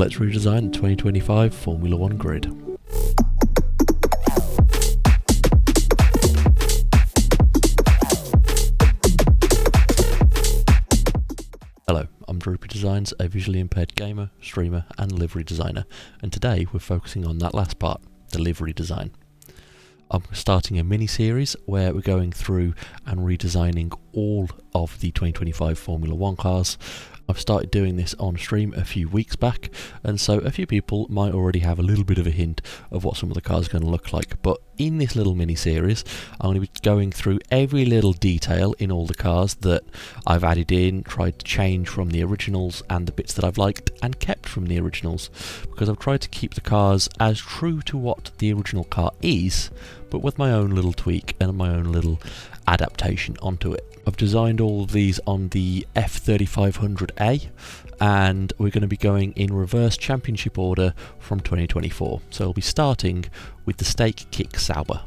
let's redesign the 2025 Formula 1 grid. Hello, I'm Droopy Designs, a visually impaired gamer, streamer and livery designer, and today we're focusing on that last part, the livery design. I'm starting a mini-series where we're going through and redesigning all of the 2025 Formula 1 cars. I've started doing this on stream a few weeks back, and so a few people might already have a little bit of a hint of what some of the cars are going to look like. But in this little mini-series, I'm going to be going through every little detail in all the cars that I've added in, tried to change from the originals, and the bits that I've liked and kept from the originals, because I've tried to keep the cars as true to what the original car is, but with my own little tweak and my own little adaptation onto it. I've designed all of these on the F3500A, and we're going to be going in reverse championship order from 2024. So we'll be starting with the Stake Kick Sauber.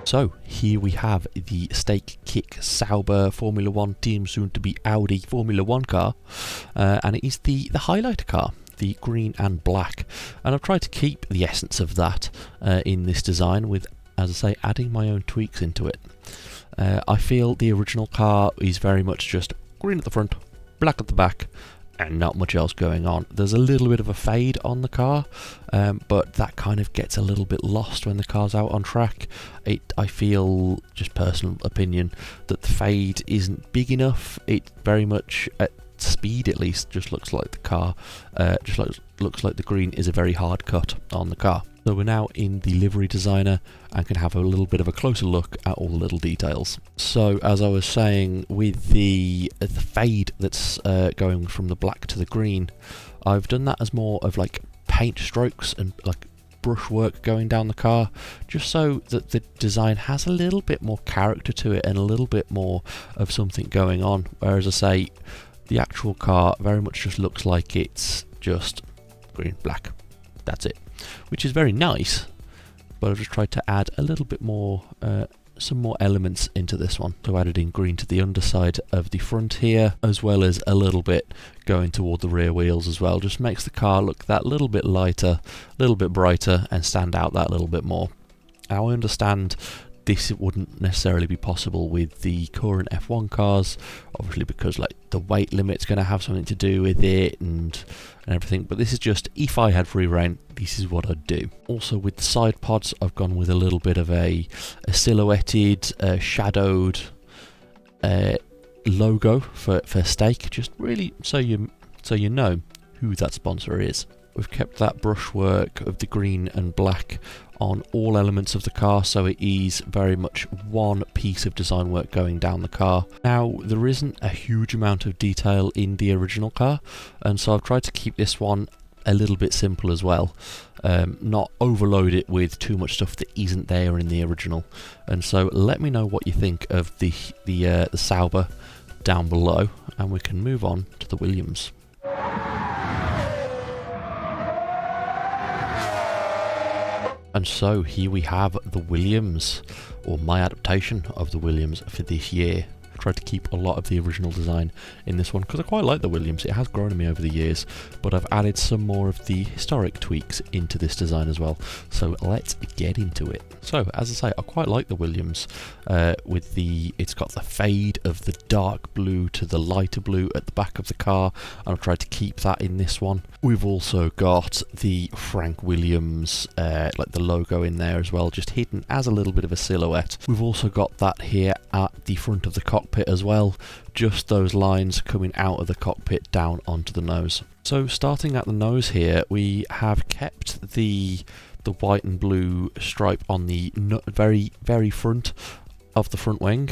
So here we have the Stake Kick Sauber Formula 1 team, soon to be Audi Formula 1 car, and it is the highlighter car, the green and black, and I've tried to keep the essence of that in this design with, as I say, adding my own tweaks into it. I feel the original car is very much just green at the front, black at the back, and not much else going on. There's a little bit of a fade on the car, but that kind of gets a little bit lost when the car's out on track. I feel, just personal opinion, that the fade isn't big enough. It very much, at speed at least, just looks like the car, looks like the green is a very hard cut on the car. So we're now in the livery designer and can have a little bit of a closer look at all the little details. So as I was saying, with the fade that's going from the black to the green, I've done that as more of like paint strokes and like brushwork going down the car, just so that the design has a little bit more character to it and a little bit more of something going on. Whereas I say, the actual car very much just looks like it's just green, black. That's it. Which is very nice, but I've just tried to add a little bit more, some more elements into this one. So I added in green to the underside of the front here, as well as a little bit going toward the rear wheels as well. Just makes the car look that little bit lighter, a little bit brighter, and stand out that little bit more. Now I understand this wouldn't necessarily be possible with the current F1 cars, obviously because like the weight limit's going to have something to do with it and everything, but this is just, if I had free reign, this is what I'd do. Also with the side pods, I've gone with a little bit of a silhouetted, shadowed logo for Stake, just really so you know who that sponsor is. We've kept that brushwork of the green and black on all elements of the car, so it is very much one piece of design work going down the car. Now, there isn't a huge amount of detail in the original car, and so I've tried to keep this one a little bit simple as well, not overload it with too much stuff that isn't there in the original. And so let me know what you think of the Sauber down below, and we can move on to the Williams. And so here we have the Williams, or my adaptation of the Williams for this year. I tried to keep a lot of the original design in this one because I quite like the Williams. It has grown on me over the years, but I've added some more of the historic tweaks into this design as well. So let's get into it. So as I say, I quite like the Williams it's got the fade of the dark blue to the lighter blue at the back of the car, and I've tried to keep that in this one. We've also got the Frank Williams, like the logo in there as well, just hidden as a little bit of a silhouette. We've also got that here at the front of the cockpit as well, just those lines coming out of the cockpit down onto the nose. So starting at the nose here, we have kept the white and blue stripe on the very, very front of the front wing.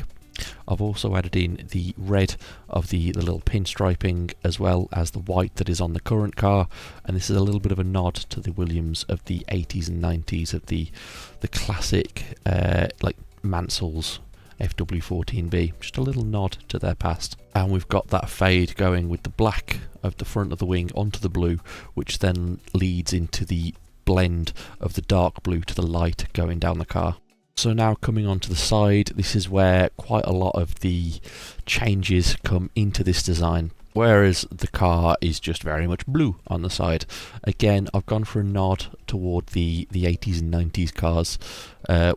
I've also added in the red of the little pinstriping, as well as the white that is on the current car, and this is a little bit of a nod to the Williams of the 80s and 90s, of the classic like Mansell's FW14B, just a little nod to their past. And we've got that fade going with the black of the front of the wing onto the blue, which then leads into the blend of the dark blue to the light going down the car. So now coming onto the side, this is where quite a lot of the changes come into this design. Whereas the car is just very much blue on the side. Again, I've gone for a nod toward the 80s and 90s cars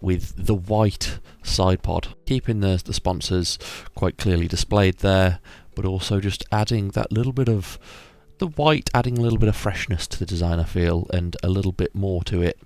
with the white side pod, keeping the sponsors quite clearly displayed there, but also just adding that little bit of the white, adding a little bit of freshness to the design, I feel, and a little bit more to it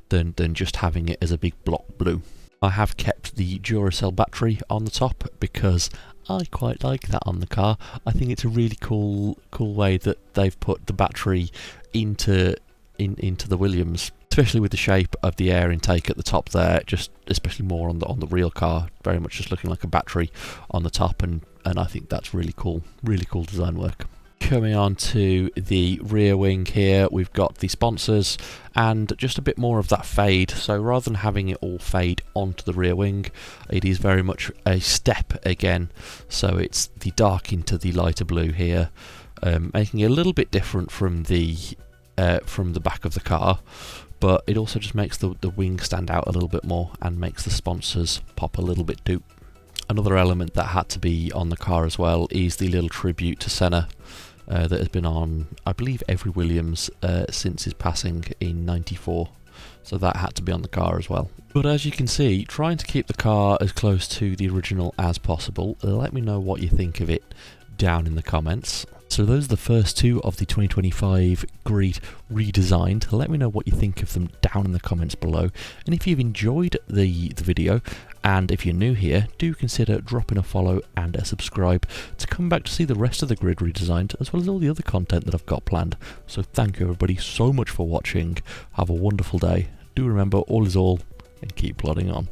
than just having it as a big block blue. I have kept the Duracell battery on the top because I quite like that on the car. I think it's a really cool way that they've put the battery into the Williams, especially with the shape of the air intake at the top there. Just especially more on the real car, very much just looking like a battery on the top, and I think that's really cool design work. Coming on to the rear wing here, we've got the sponsors and just a bit more of that fade. So rather than having it all fade onto the rear wing, it is very much a step again. So it's the dark into the lighter blue here, making it a little bit different from the back of the car. But it also just makes the wing stand out a little bit more and makes the sponsors pop a little bit too. Another element that had to be on the car as well is the little tribute to Senna that has been on, I believe, every Williams since his passing in '94. So that had to be on the car as well. But as you can see, trying to keep the car as close to the original as possible. Let me know what you think of it down in the comments. So those are the first two of the 2025 grid redesigned. Let me know what you think of them down in the comments below. And if you've enjoyed the video, and if you're new here, do consider dropping a follow and a subscribe to come back to see the rest of the grid redesigned, as well as all the other content that I've got planned. So thank you everybody so much for watching. Have a wonderful day. Do remember, all is all, and keep plodding on.